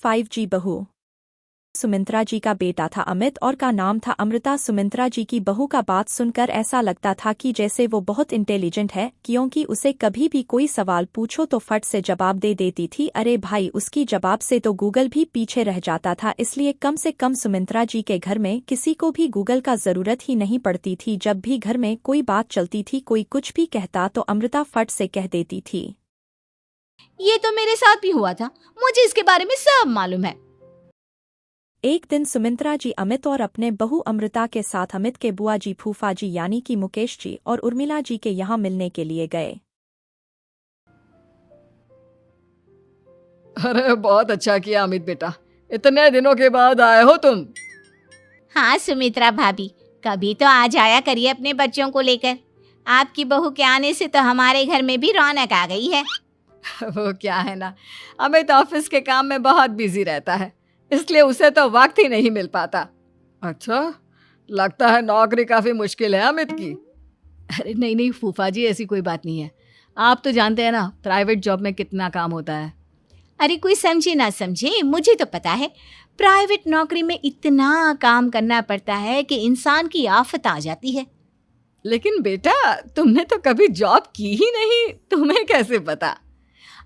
5G बहू। सुमित्रा जी का बेटा था अमित और का नाम था अमृता। सुमित्रा जी की बहू का बात सुनकर ऐसा लगता था कि जैसे वो बहुत इंटेलिजेंट है, क्योंकि उसे कभी भी कोई सवाल पूछो तो फट से जवाब दे देती थी। अरे भाई, उसकी जवाब से तो गूगल भी पीछे रह जाता था। इसलिए कम से कम सुमित्रा जी के घर में किसी को भी गूगल का जरूरत ही नहीं पड़ती थी। जब भी घर में कोई बात चलती थी, कोई कुछ भी कहता तो अमृता फट से कह देती थी, ये तो मेरे साथ भी हुआ था, मुझे इसके बारे में सब मालूम है। एक दिन सुमित्रा जी अमित और अपने बहू अमृता के साथ अमित के बुआ जी फूफा जी यानी कि मुकेश जी और उर्मिला जी के यहाँ मिलने के लिए गए। अरे बहुत अच्छा किया अमित बेटा, इतने दिनों के बाद आए हो तुम। हाँ सुमित्रा भाभी, कभी तो आ जाया करिए अपने बच्चों को लेकर। आपकी बहू के आने से तो हमारे घर में भी रौनक आ गई है। वो क्या है ना, अमित ऑफिस के काम में बहुत बिजी रहता है, इसलिए उसे तो वक्त ही नहीं मिल पाता। अच्छा, लगता है नौकरी काफी मुश्किल है अमित की। अरे नहीं नहीं फूफा जी, ऐसी कोई बात नहीं है। आप तो जानते हैं ना प्राइवेट जॉब में कितना काम होता है। अरे कोई समझे ना समझे, मुझे तो पता है प्राइवेट नौकरी में इतना काम करना पड़ता है कि इंसान की आफत आ जाती है। लेकिन बेटा, तुमने तो कभी जॉब की ही नहीं, तुम्हें कैसे पता?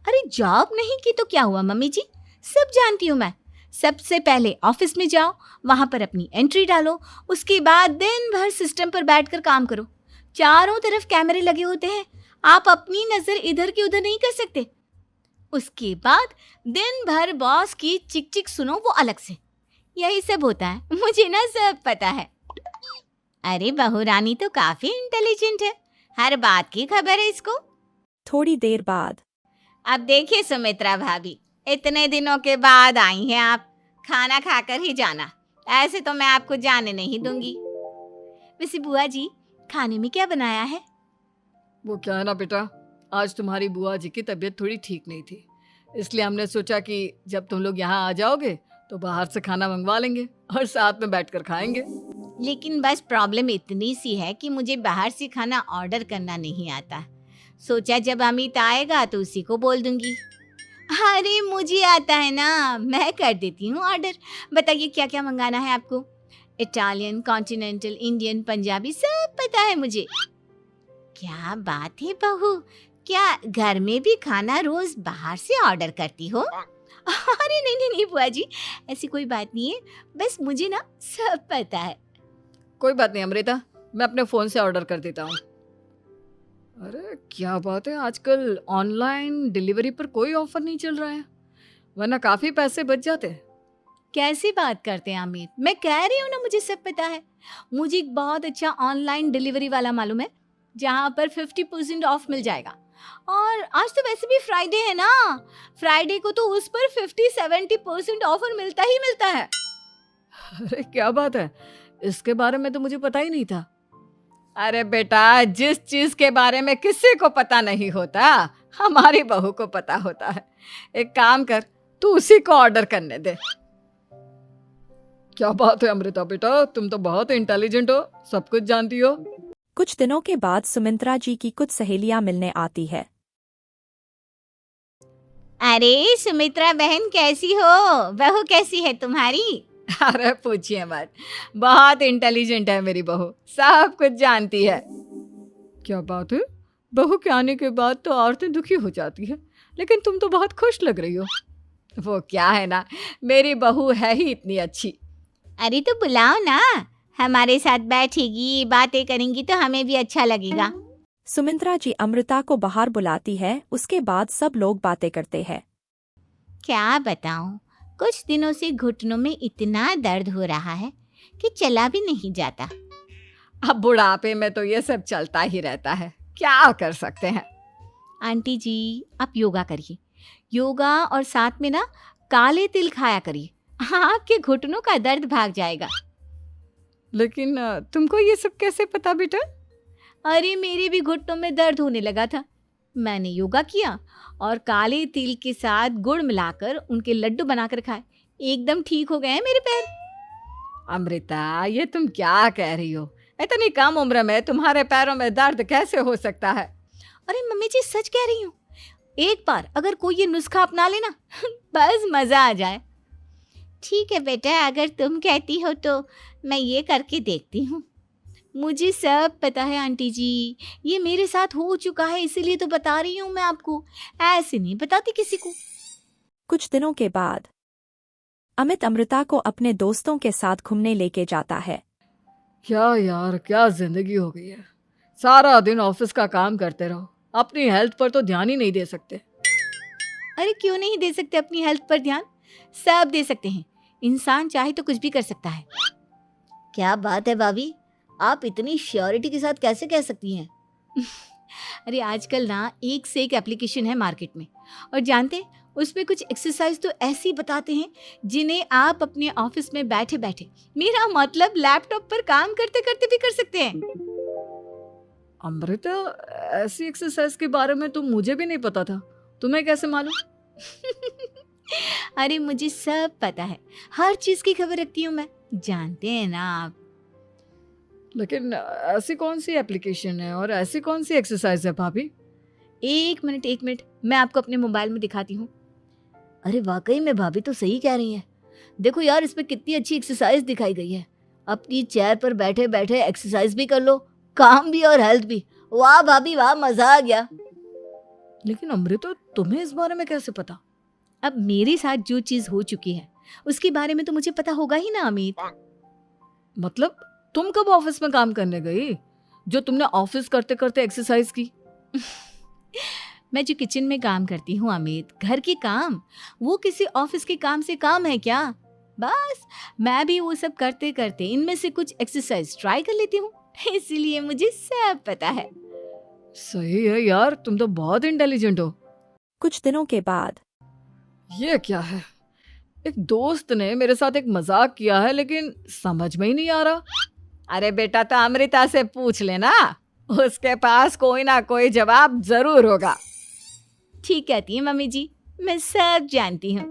अरे जॉब नहीं की तो क्या हुआ मम्मी जी, सब जानती हूँ मैं। सबसे पहले ऑफिस में जाओ, वहां पर अपनी एंट्री डालो, उसके बाद दिन भर सिस्टम पर बैठकर काम करो। चारों तरफ कैमरे लगे होते हैं, आप अपनी नजर इधर की उधर नहीं कर सकते। उसके बाद दिन भर बॉस की चिक चिक सुनो, वो अलग से। यही सब होता है, मुझे ना सब पता है। अरे बहू रानी तो काफी इंटेलिजेंट है, हर बात की खबर है इसको। थोड़ी देर बाद अब देखिए सुमित्रा भाभी, इतने दिनों के बाद आई हैं आप, खाना खाकर ही जाना, ऐसे तो मैं आपको जाने नहीं दूंगी। वैसे बुआ जी, खाने में क्या बनाया है? वो क्या है ना बेटा, आज तुम्हारी बुआ जी की तबीयत थोड़ी ठीक नहीं थी, इसलिए हमने सोचा कि जब तुम लोग यहाँ आ जाओगे तो बाहर से खाना मंगवा लेंगे और साथ में बैठकर खाएंगे। लेकिन बस प्रॉब्लम इतनी सी है कि मुझे बाहर से खाना ऑर्डर करना नहीं आता। सोचा जब अमित आएगा तो उसी को बोल दूंगी। अरे मुझे आता है ना, मैं कर देती हूँ ऑर्डर। बताइए क्या क्या मंगाना है आपको? इटालियन, कॉन्टिनेंटल, इंडियन, पंजाबी, सब पता है मुझे। क्या बात है बहू, क्या घर में भी खाना रोज बाहर से ऑर्डर करती हो? अरे नहीं नहीं नहीं बुआ जी, ऐसी कोई बात नहीं है, बस मुझे ना सब पता है। कोई बात नहीं अमृता, मैं अपने फ़ोन से ऑर्डर कर देता हूँ। अरे क्या बात है, आजकल ऑनलाइन डिलीवरी पर कोई ऑफर नहीं चल रहा है, वरना काफ़ी पैसे बच जाते हैं। कैसी बात करते हैं अमित, मैं कह रही हूँ ना मुझे सब पता है। मुझे एक बहुत अच्छा ऑनलाइन डिलीवरी वाला मालूम है, जहाँ पर 50% ऑफ मिल जाएगा। और आज तो वैसे भी फ्राइडे है ना, फ्राइडे को तो उस पर 50-70% ऑफर मिलता ही मिलता है। अरे क्या बात है, इसके बारे में तो मुझे पता ही नहीं था। अरे बेटा, जिस चीज के बारे में किसी को पता नहीं होता, हमारी बहू को पता होता है। एक काम कर, तू उसी को ऑर्डर करने दे। क्या बात है अमृता बेटा, तुम तो बहुत इंटेलिजेंट हो, सब कुछ जानती हो। कुछ दिनों के बाद सुमित्रा जी की कुछ सहेलियां मिलने आती है। अरे सुमित्रा बहन कैसी हो, बहू कैसी है तुम्हारी? अरे पूछिए मत, बहुत इंटेलिजेंट है मेरी बहू, सब कुछ जानती है। क्या बात है, बहू के आने के बाद तो औरतें दुखी हो जाती है, लेकिन तुम तो बहुत खुश लग रही हो। वो क्या है ना, मेरी बहू है ही इतनी अच्छी। अरे तो बुलाओ ना, हमारे साथ बैठेगी, बातें करेंगी तो हमें भी अच्छा लगेगा। सुमित्रा जी अमृता को बाहर बुलाती है, उसके बाद सब लोग बातें करते हैं। क्या बताऊं, कुछ दिनों से घुटनों में इतना दर्द हो रहा है कि चला भी नहीं जाता। अब बुढ़ापे में तो ये सब चलता ही रहता है, क्या कर सकते हैं। आंटी जी आप योगा करिए, योगा और साथ में ना काले तिल खाया करिए, आपके घुटनों का दर्द भाग जाएगा। लेकिन तुमको ये सब कैसे पता बेटा? अरे मेरे भी घुटनों में दर्द होने लगा था, मैंने योगा किया और काले तिल के साथ गुड़ मिलाकर उनके लड्डू बनाकर खाए, एकदम ठीक हो गए हैं मेरे पैर। अमृता, ये तुम क्या कह रही हो? इतनी कम उम्र में तुम्हारे पैरों में दर्द कैसे हो सकता है? अरे मम्मी जी सच कह रही हूँ, एक बार अगर कोई ये नुस्खा अपना लेना बस मजा आ जाए। ठीक है बेटा, अगर तुम कहती हो तो मैं ये करके देखती हूँ। मुझे सब पता है आंटी जी, ये मेरे साथ हो चुका है, इसीलिए तो बता रही हूँ मैं आपको, ऐसे नहीं बताती किसी को। कुछ दिनों के बाद अमित अमृता को अपने दोस्तों के साथ घूमने लेके जाता है। क्या यार, क्या जिंदगी हो गई है। सारा दिन ऑफिस का काम करते रहो, अपनी हेल्थ पर तो ध्यान ही नहीं दे सकते। अरे क्यों नहीं दे सकते अपनी हेल्थ पर ध्यान? सब दे सकते हैं, इंसान चाहे तो कुछ भी कर सकता है। क्या बात है भाभी, आप इतनी श्योरिटी के साथ कैसे कह सकती हैं? अरे आजकल ना एक से एक एप्लीकेशन है मार्केट में, और जानते हैं उसमें कुछ एक्सरसाइज तो ऐसी बताते हैं जिन्हें आप अपने ऑफिस में बैठे बैठे, मेरा मतलब लैपटॉप पर काम करते करते भी कर सकते हैं। अमृता, ऐसी एक्सरसाइज के बारे में तो मुझे भी नहीं पता था, तुम्हें कैसे मालूम? अरे मुझे सब पता है, हर चीज की खबर रखती हूँ मैं, जानते हैं ना आप। लेकिन ऐसी कौन सी एप्लीकेशन है और ऐसी कौन सी एक्सरसाइज है भाभी? एक मिनट, मैं आपको अपने मोबाइल में दिखाती हूँ। अरे वाकई में भाभी तो सही कह रही हैं। देखो यार, इसमें कितनी अच्छी एक्सरसाइज दिखाई गई है। अपनी चेयर पर बैठे बैठे एक्सरसाइज भी कर लो, काम भी और हेल्थ भी। वाह भाभी वाह, मजा आ गया। लेकिन अमृता, तुम्हें इस बारे में कैसे पता? अब मेरे साथ जो चीज हो चुकी है उसके बारे में तो मुझे पता होगा ही ना अमित। मतलब तुम कब ऑफिस में काम करने गई जो तुमने ऑफिस करते करते एक्सरसाइज की? मैं जो किचन में काम करती हूँ अमित, घर के काम, वो किसी ऑफिस के काम से काम है क्या? बस मैं भी वो सब करते करते इनमें से कुछ एक्सरसाइज ट्राई कर लेती हूँ, इसीलिए मुझे सब पता है। सही है यार, तुम तो बहुत इंटेलिजेंट हो। कुछ दिनों के बाद ये क्या है, एक दोस्त ने मेरे साथ एक मजाक किया है लेकिन समझ में ही नहीं आ रहा। अरे बेटा, तो अमृता से पूछ लेना, उसके पास कोई ना कोई जवाब जरूर होगा। ठीक कहती है मम्मी जी, मैं सब जानती हूँ।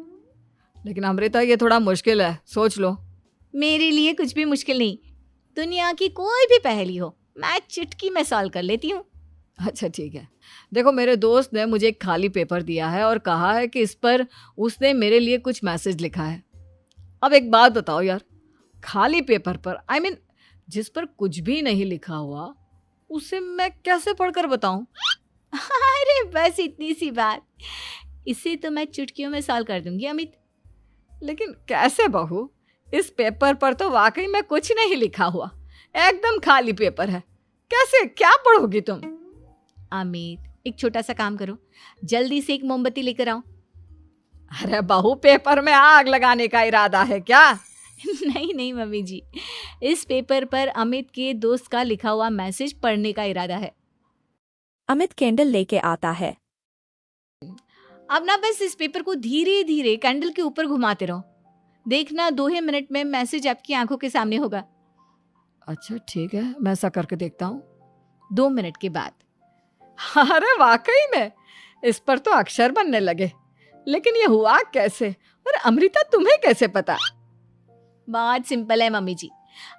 लेकिन अमृता, ये थोड़ा मुश्किल है, सोच लो। मेरे लिए कुछ भी मुश्किल नहीं, दुनिया की कोई भी पहेली हो मैं चुटकी में सॉल्व कर लेती हूँ। अच्छा ठीक है, देखो मेरे दोस्त ने मुझे एक खाली पेपर दिया है और कहा है कि इस पर उसने मेरे लिए कुछ मैसेज लिखा है। अब एक बात बताओ यार, खाली पेपर पर, आई मीन जिस पर कुछ भी नहीं लिखा हुआ, उसे मैं कैसे पढ़कर बताऊं? अरे बस इतनी सी बात, इसे तो मैं चुटकियों में सॉल्व कर दूंगी अमित। लेकिन कैसे बहू, इस पेपर पर तो वाकई में कुछ नहीं लिखा हुआ, एकदम खाली पेपर है, कैसे, क्या पढ़ोगी तुम? अमित, एक छोटा सा काम करो, जल्दी से एक मोमबत्ती लेकर आओ। अरे बहू, पेपर में आग लगाने का इरादा है क्या? नहीं मम्मी जी, इस पेपर पर अमित के दोस्त का लिखा हुआ मैसेज पढ़ने का इरादा है। अमित कैंडल लेके आता है। अब ना बस इस पेपर को धीरे धीरे कैंडल के ऊपर घुमाते रहो, देखना 2 ही मिनट में मैसेज आपकी आंखों के सामने होगा। अच्छा ठीक है, मैं ऐसा करके देखता हूँ। 2 मिनट के बाद। अरे वाकई में इस पर तो अक्षर बनने लगे, लेकिन ये हुआ कैसे? और अमृता, तुम्हें कैसे पता? बहुत सिंपल है मम्मी जी,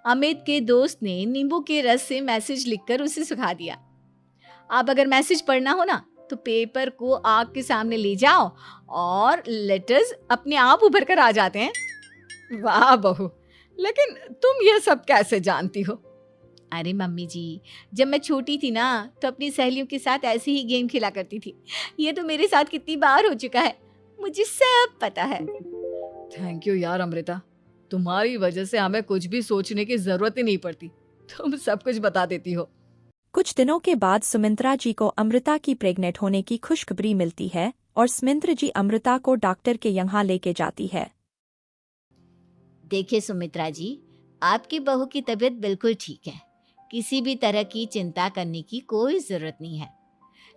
अमित के दोस्त ने नींबू के रस से मैसेज लिखकर उसे सुखा दिया। आप अगर मैसेज पढ़ना हो ना तो पेपर को आग के सामने ले जाओ और लेटर्स अपने आप उभर कर आ जाते हैं। वाह बहू, लेकिन तुम ये सब कैसे जानती हो? अरे मम्मी जी, जब मैं छोटी थी ना तो अपनी सहेलियों के साथ ऐसे ही गेम खेला करती थी। ये तो मेरे साथ कितनी बार हो चुका है, मुझे सब पता है। थैंक यू यार अमृता, तुम्हारी वजह से हमें कुछ भी सोचने की जरूरत ही नहीं पड़ती, तुम सब कुछ बता देती हो। कुछ दिनों के बाद सुमित्रा जी को अमृता की प्रेग्नेंट होने की खुशखबरी मिलती है और सुमित्रा जी अमृता को डॉक्टर के यहाँ लेके जाती है। देखिए सुमित्रा जी, आपकी बहू की तबीयत बिल्कुल ठीक है, किसी भी तरह की चिंता करने की कोई ज़रूरत नहीं है।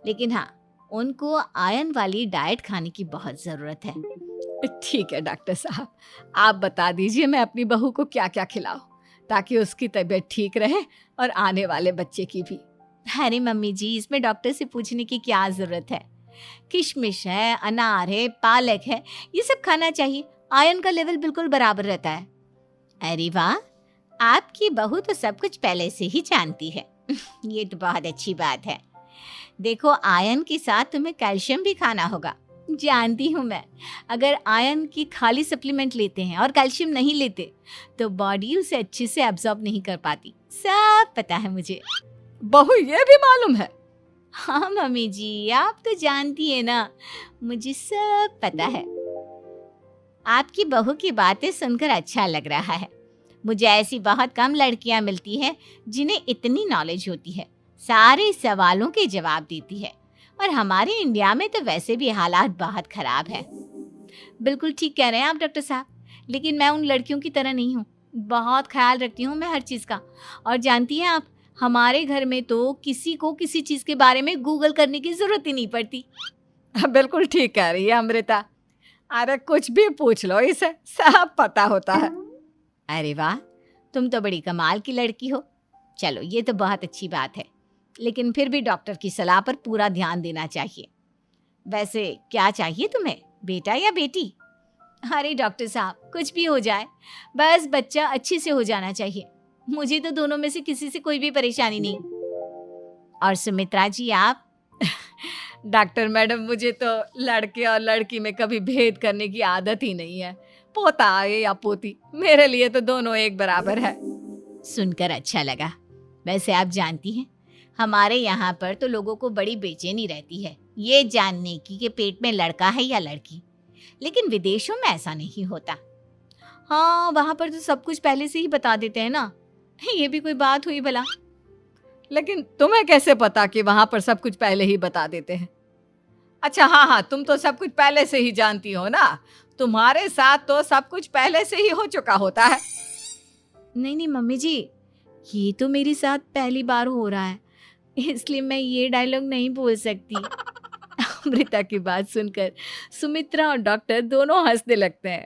लेकिन हाँ, उनको आयरन वाली डाइट खाने की बहुत ज़रूरत है। ठीक है डॉक्टर साहब, आप बता दीजिए मैं अपनी बहू को क्या क्या खिलाऊं ताकि उसकी तबीयत ठीक रहे और आने वाले बच्चे की भी। अरे मम्मी जी, इसमें डॉक्टर से पूछने की क्या ज़रूरत है? किशमिश है, अनार है, पालक है, ये सब खाना चाहिए, आयरन का लेवल बिल्कुल बराबर रहता है। अरे वाह, आपकी बहू तो सब कुछ पहले से ही जानती है। ये तो बहुत अच्छी बात है। देखो, आयरन के साथ तुम्हें कैल्शियम भी खाना होगा, जानती हूँ मैं, अगर आयरन की खाली सप्लीमेंट लेते हैं और कैल्शियम नहीं लेते तो बॉडी उसे अच्छे से एब्जॉर्ब नहीं कर पाती। सब पता है मुझे। बहू ये भी मालूम है? हाँ मम्मी जी, आप तो जानती है ना, मुझे सब पता है। आपकी बहू की बातें सुनकर अच्छा लग रहा है। मुझे ऐसी बहुत कम लड़कियां मिलती हैं जिन्हें इतनी नॉलेज होती है, सारे सवालों के जवाब देती है। और हमारे इंडिया में तो वैसे भी हालात बहुत खराब है। बिल्कुल ठीक कह रहे हैं आप डॉक्टर साहब, लेकिन मैं उन लड़कियों की तरह नहीं हूँ। बहुत ख्याल रखती हूँ मैं हर चीज़ का। और जानती हैं आप, हमारे घर में तो किसी को किसी चीज़ के बारे में गूगल करने की ज़रूरत ही नहीं पड़ती। बिल्कुल ठीक कह रही है अमृता। अरे कुछ भी पूछ लो, इसे सब पता होता है। अरे वाह, तुम तो बड़ी कमाल की लड़की हो। चलो ये तो बहुत अच्छी बात है, लेकिन फिर भी डॉक्टर की सलाह पर पूरा ध्यान देना चाहिए। वैसे क्या चाहिए तुम्हें, बेटा या बेटी? अरे डॉक्टर साहब, कुछ भी हो जाए, बस बच्चा अच्छे से हो जाना चाहिए। मुझे तो दोनों में से किसी से कोई भी परेशानी नहीं। और सुमित्रा जी आप? डॉक्टर मैडम, मुझे तो लड़के और लड़की में कभी भेद करने की आदत ही नहीं है। पोता आए या पोती, मेरे लिए तो दोनों एक बराबर है। सुनकर अच्छा लगा। वैसे आप जानती हैं, हमारे यहाँ पर तो लोगों को बड़ी बेचैनी रहती है ये जानने की कि पेट में लड़का है या लड़की, लेकिन विदेशों में ऐसा नहीं होता। हाँ, वहाँ पर तो सब कुछ पहले से ही बता देते हैं ना। ये भी कोई बात हुई भला? लेकिन तुम्हें कैसे पता कि वहां पर सब कुछ पहले ही बता देते हैं? अच्छा हाँ, तुम तो सब कुछ पहले से ही जानती हो ना। तुम्हारे साथ तो सब कुछ पहले से ही हो चुका होता है। नहीं मम्मी जी, ये तो मेरे साथ पहली बार हो रहा है, इसलिए मैं ये डायलॉग नहीं बोल सकती। अमृता की बात सुनकर सुमित्रा और डॉक्टर दोनों हंसने लगते हैं।